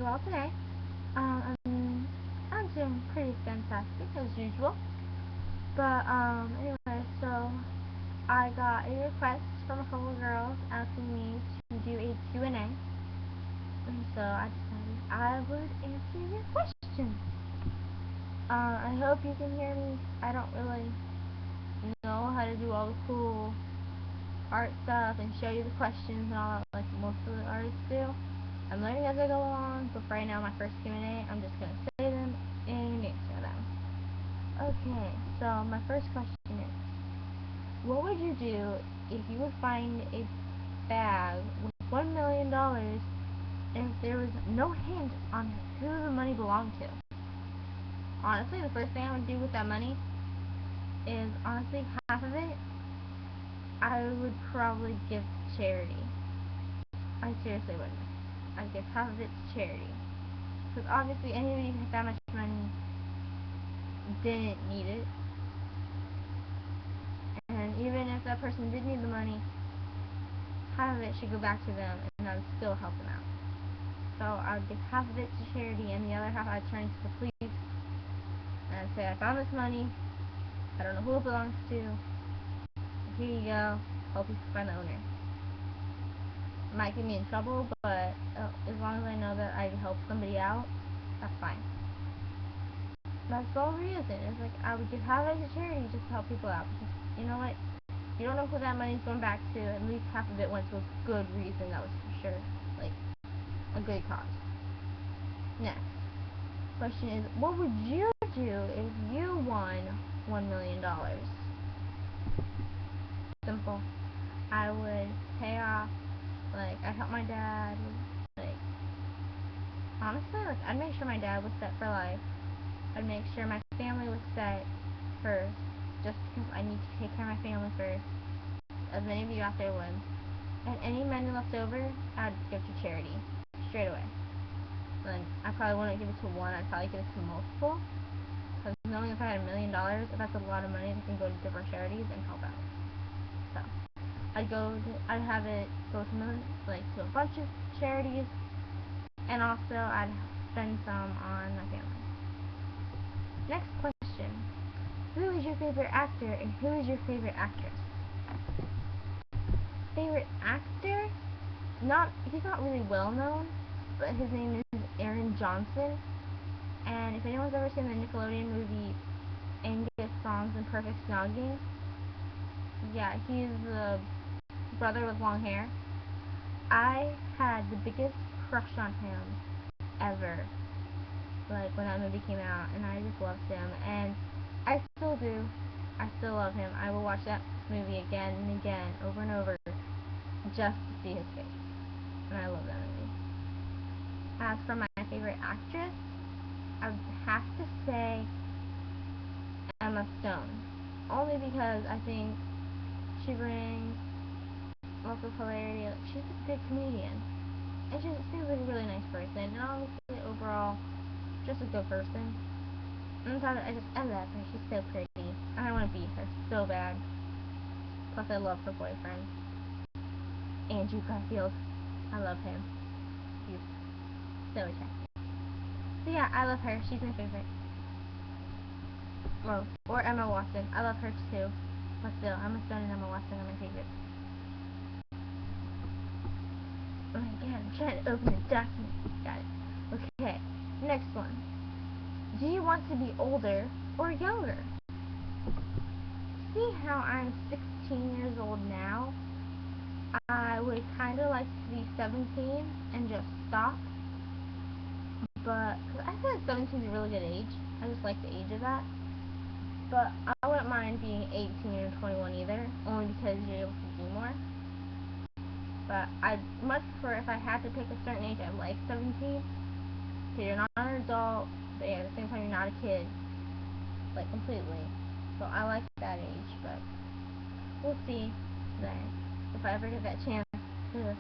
pretty well today. I'm doing pretty fantastic as usual. But anyway, so I got a request from a couple girls asking me to do a Q&A, and so I decided I would answer your questions. I hope you can hear me. I don't really know how to do all the cool art stuff and show you the questions and all that like most of the artists do. I'm learning as I go along, but for right now, my first Q&A, I'm just going to say them and answer them. Okay, so my first question is, what would you do if you would find a bag with $1 million and there was no hint on who the money belonged to? Honestly, the first thing I would do with that money is, honestly, half of it, I would probably give to charity. I seriously would. I'd give half of it to charity. Because obviously anybody with that much money didn't need it. And even if that person did need the money, half of it should go back to them and I would still help them out. So I would give half of it to charity and the other half I'd turn to the police and I'd say, I found this money, I don't know who it belongs to, here you go, hope you can find the owner. It might get me in trouble, but as long as I know that I helped somebody out, that's fine. That's the whole reason. It's like I would give half of it to charity just to help people out. Because you know what? You don't know who that money's going back to. At least half of it went to a good reason. That was for sure, like a good cause. Next question is, what would you do if you won $1 million? Simple. I would pay off. Like I'd help my dad. Like honestly, like I'd make sure my dad was set for life. I'd make sure my family was set first, just because I need to take care of my family first, as many of you out there would. And any money left over, I'd give to charity, straight away. Like, I probably wouldn't give it to one, I'd probably give it to multiple, because knowing if I had $1 million, that's a lot of money that can go to different charities and help out. So, I'd have it go to to a bunch of charities, and also I'd spend some on my family. Next question. Who is your favorite actor and who is your favorite actress? Favorite actor? He's not really well known, but his name is Aaron Johnson. And if anyone's ever seen the Nickelodeon movie Angus Songs and Perfect Snogging, yeah, he's the brother with long hair. I had the biggest crush on him ever. Like when that movie came out, and I just loved him, and I still do. I still love him. I will watch that movie again and again, over and over, just to see his face. And I love that movie. As for my favorite actress, I would have to say Emma Stone. Only because I think she brings lots of hilarity. Like, she's a good comedian. And she seems like a really nice person. And obviously, overall, just a good person. And I love her. She's so pretty. And I want to be her so bad. Plus, I love her boyfriend, Andrew Garfield. I love him. He's so attractive. So yeah, I love her. She's my favorite. Well, or Emma Watson. I love her too. But still, Emma Stone and Emma Watson are my favorites. Oh my god, I'm trying to open this document. Got it. Okay, next one. Do you want to be older or younger? See how I'm 16 years old now? I would kind of like to be 17 and just stop. But, cause I feel like 17 is a really good age. I just like the age of that. But I wouldn't mind being 18 or 21 either, only because you're able to do more. But I'd much prefer, if I had to pick a certain age, I like 17. Because you're not an adult, but yeah, at the same time you're not a kid. Like, completely. So I like that age, but we'll see then. If I ever get that chance to,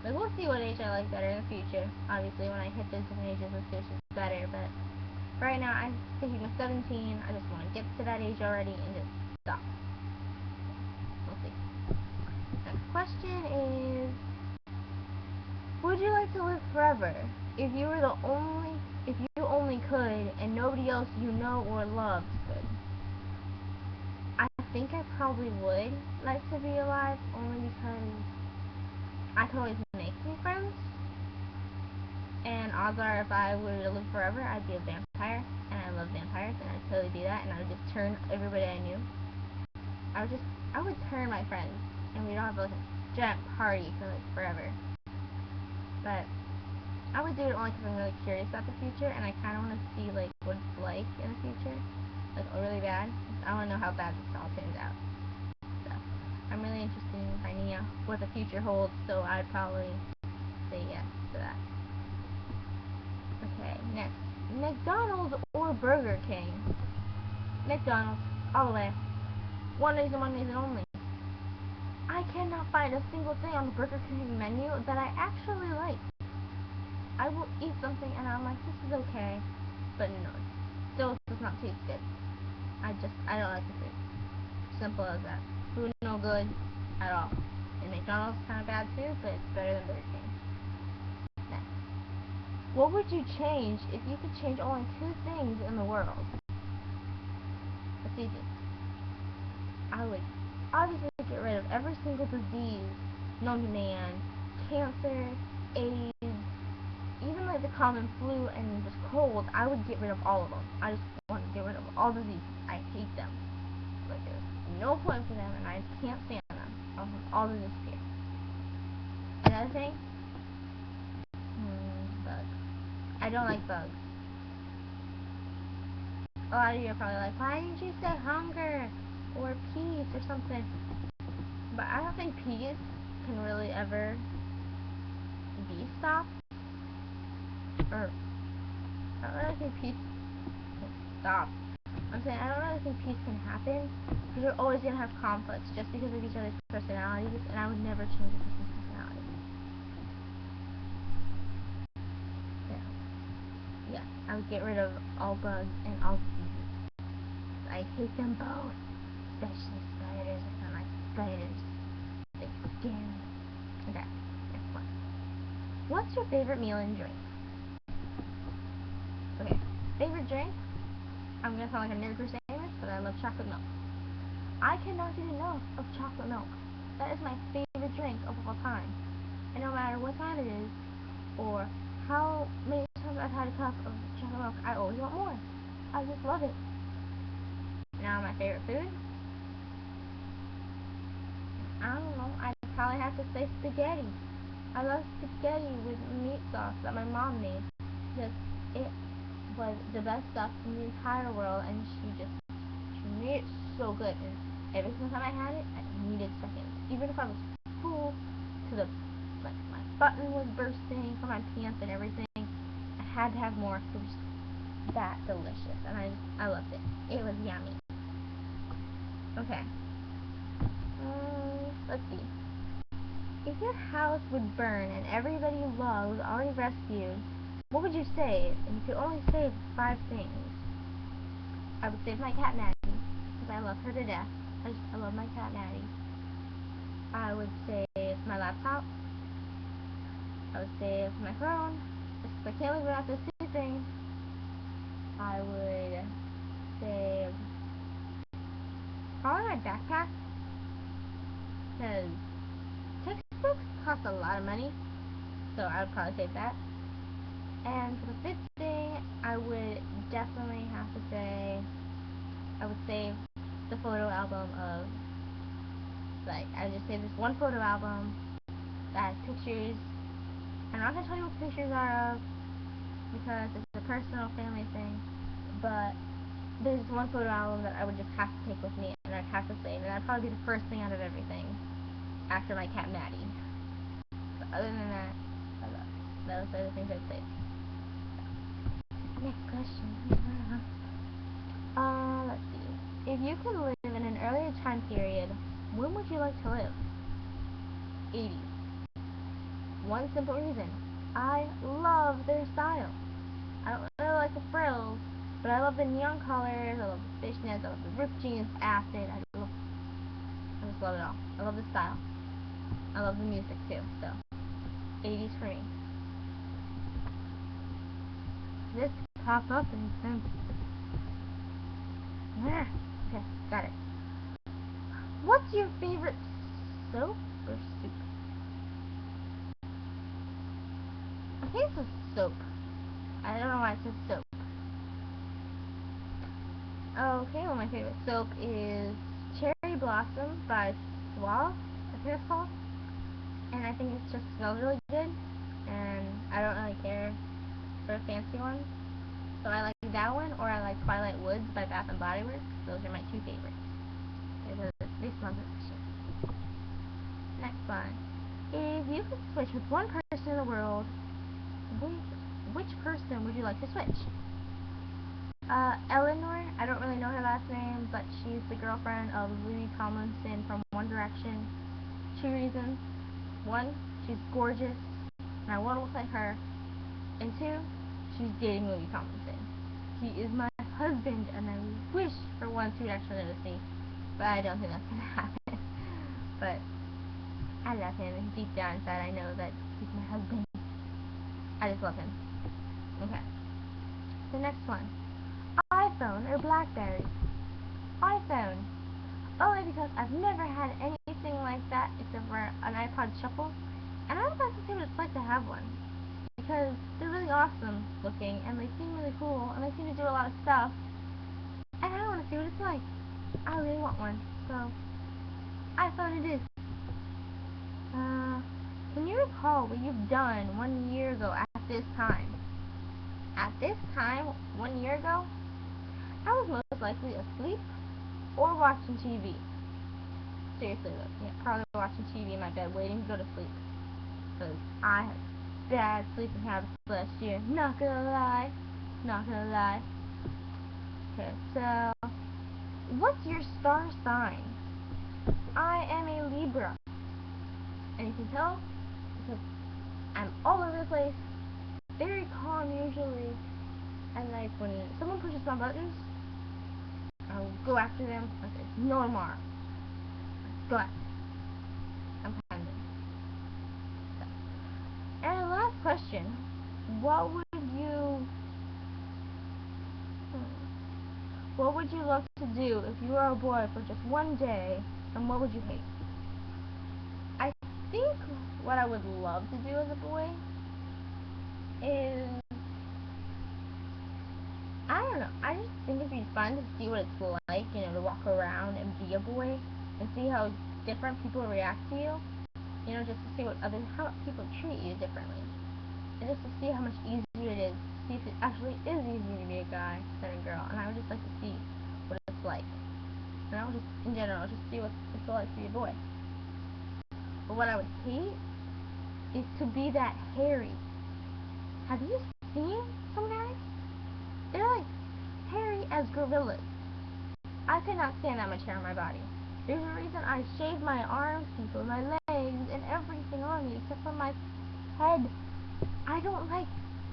like, we'll see what age I like better in the future. Obviously, when I hit those different ages, we'll see which is better, but right now, I'm thinking of 17. I just want to get to that age already and just stop. We'll see. Next question is, would you like to live forever? If you were the only, if you only could, and nobody else you know or loved could, I think I probably would like to be alive, only because I could always make new friends. And odds are, if I were to live forever, I'd be a vampire, and I love vampires, and I'd totally do that, and I would just turn everybody I knew. I would turn my friends, and we'd all have like a giant party for like forever. But I would do it only because I'm really curious about the future, and I kind of want to see like what it's like in the future, like really bad. I want to know how bad this all turns out. So I'm really interested in finding out what the future holds. So I'd probably say yes to that. Okay, next, McDonald's or Burger King? McDonald's, all the way. One reason only. I cannot find a single thing on the Burger King menu that I actually like. I will eat something and I'm like, this is okay, but no, still does not taste good. I don't like the food. Simple as that. Food no good at all. And McDonald's kind of bad too, but it's better than Burger King. Next. What would you change if you could change only 2 things in the world? It's easy. I would obviously get rid of every single disease known to man. Cancer, AIDS, even like the common flu and just cold. I would get rid of all of them. I just want to get rid of all diseases. I hate them. Like there's no point for them and I can't stand them. I want all to disappear. Another thing? Bugs. I don't like bugs. A lot of you are probably like, why didn't you say hunger or peace or something? But I don't think peace can really ever be stopped. Or I don't really think peace can stop. I'm saying I don't really think peace can happen because you're always gonna have conflicts just because of each other's personalities, and I would never change a person's personality. Yeah, I would get rid of all bugs and all diseases. I hate them both, especially spiders. I don't like spiders. They scare me. Okay, next one. What's your favorite meal and drink? Okay, favorite drink? I'm gonna sound like a nerd for saying this, but I love chocolate milk. I cannot get enough of chocolate milk. That is my favorite drink of all time. And no matter what time it is, or how many times I've had a cup of chocolate milk, I always want more. I just love it. Now my favorite food? I don't know. I'd probably have to say spaghetti. I love spaghetti with meat sauce that my mom made. Because it was the best stuff in the entire world, and she made it so good. And every single time I had it, I needed seconds. Even if I was full to the, like, my button was bursting from my pants and everything, I had to have more. It was just that delicious, and I loved it. It was yummy. Okay. Let's see. If your house would burn and everybody you love was already rescued, what would you save? And you could only save 5 things. I would save my cat Maddie, because I love her to death. I love my cat Maddie. I would save my laptop. I would save my phone, just because I can't live without those 2 things. I would save probably my backpack, because textbooks cost a lot of money, so I would probably save that. And for the 5th thing, I would definitely have to say, I would save the photo album of, like, I would just save this one photo album that has pictures. I'm not going to tell you what the pictures are of, because it's a personal family thing, but there's one photo album that I would just have to take with me, and I'd have to save, and that'd probably be the first thing out of everything, after my cat Maddie. But other than that, those are the things I'd save. Next question. Let's see. If you could live in an earlier time period, when would you like to live? 80s. One simple reason. I love their style. I don't really like the frills, but I love the neon colors, I love the fishnets, I love the ripped jeans, acid, I just love it all. I love the style. I love the music too, so 80s for me. this pop up and then... Okay, got it. What's your favorite soap or soup? I think it's a soap. I don't know why it says soap. Okay, well my favorite soap is Cherry Blossom by Suave, I think it's called. And I think it just smells really good. And I don't really care for a fancy one. So I like that one, or I like Twilight Woods by Bath and Body Works. Those are my two favorites. They smell delicious. Next one. If you could switch with one person in the world, which person would you like to switch? Eleanor, I don't really know her last name, but she's the girlfriend of Louis Tomlinson from One Direction. 2 reasons. 1, she's gorgeous, and I want to look like her. And 2, she's dating Louis Tomlinson. He is my husband, and I wish for once he would actually notice me, but I don't think that's going to happen. But I love him, and deep down inside I know that he's my husband. I just love him. Okay. The next one. iPhone or Blackberry? iPhone. Only because I've never had anything like that except for an iPod Shuffle, and I would like to see what it's like to have one, because they're really awesome looking, and they seem really cool, and they seem to do a lot of stuff, and I want to see what it's like. I really want one, so iPhone it is. Can you recall what you've done 1 year ago at this time? At this time, 1 year ago, I was most likely asleep or watching TV. Seriously though, yeah, probably watching TV in my bed, waiting to go to sleep. Because I had bad sleeping habits last year. Not gonna lie. Not gonna lie. Okay, so, what's your star sign? I am a Libra. And you can tell because I'm all over the place, very calm usually, and like when someone pushes my buttons, I'll go after them like there's no tomorrow. Go after them. I'm kind of. So. And last question, what would you love to do if you were a boy for just 1 day, and what would you hate? I think what I would love to do as a boy is, I don't know, I just think it'd be fun to see what it's like, you know, to walk around and be a boy, and see how different people react to you, you know, just to see how people treat you differently, and just to see how much easier it is, see if it actually is easier to be a guy than a girl, and I would just like to see what it's like, and I would just, in general, just see what it's like to be a boy. But what I would hate is to be that hairy. Have you seen some guys? They're like hairy as gorillas. I could not stand that much hair on my body. There's a reason I shave my arms, people, my legs, and everything on me except for my head. I don't like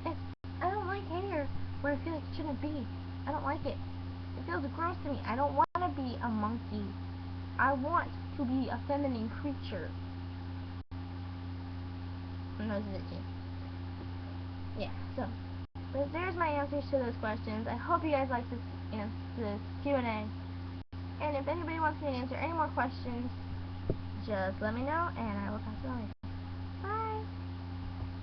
it. I don't like hair where I feel like it shouldn't be. I don't like it. It feels gross to me. I don't want to be a monkey. I want to be a feminine creature. My nose is itchy. Yeah, so there's my answers to those questions. I hope you guys like this Q&A. And if anybody wants me to answer any more questions, just let me know, and I will talk to you later.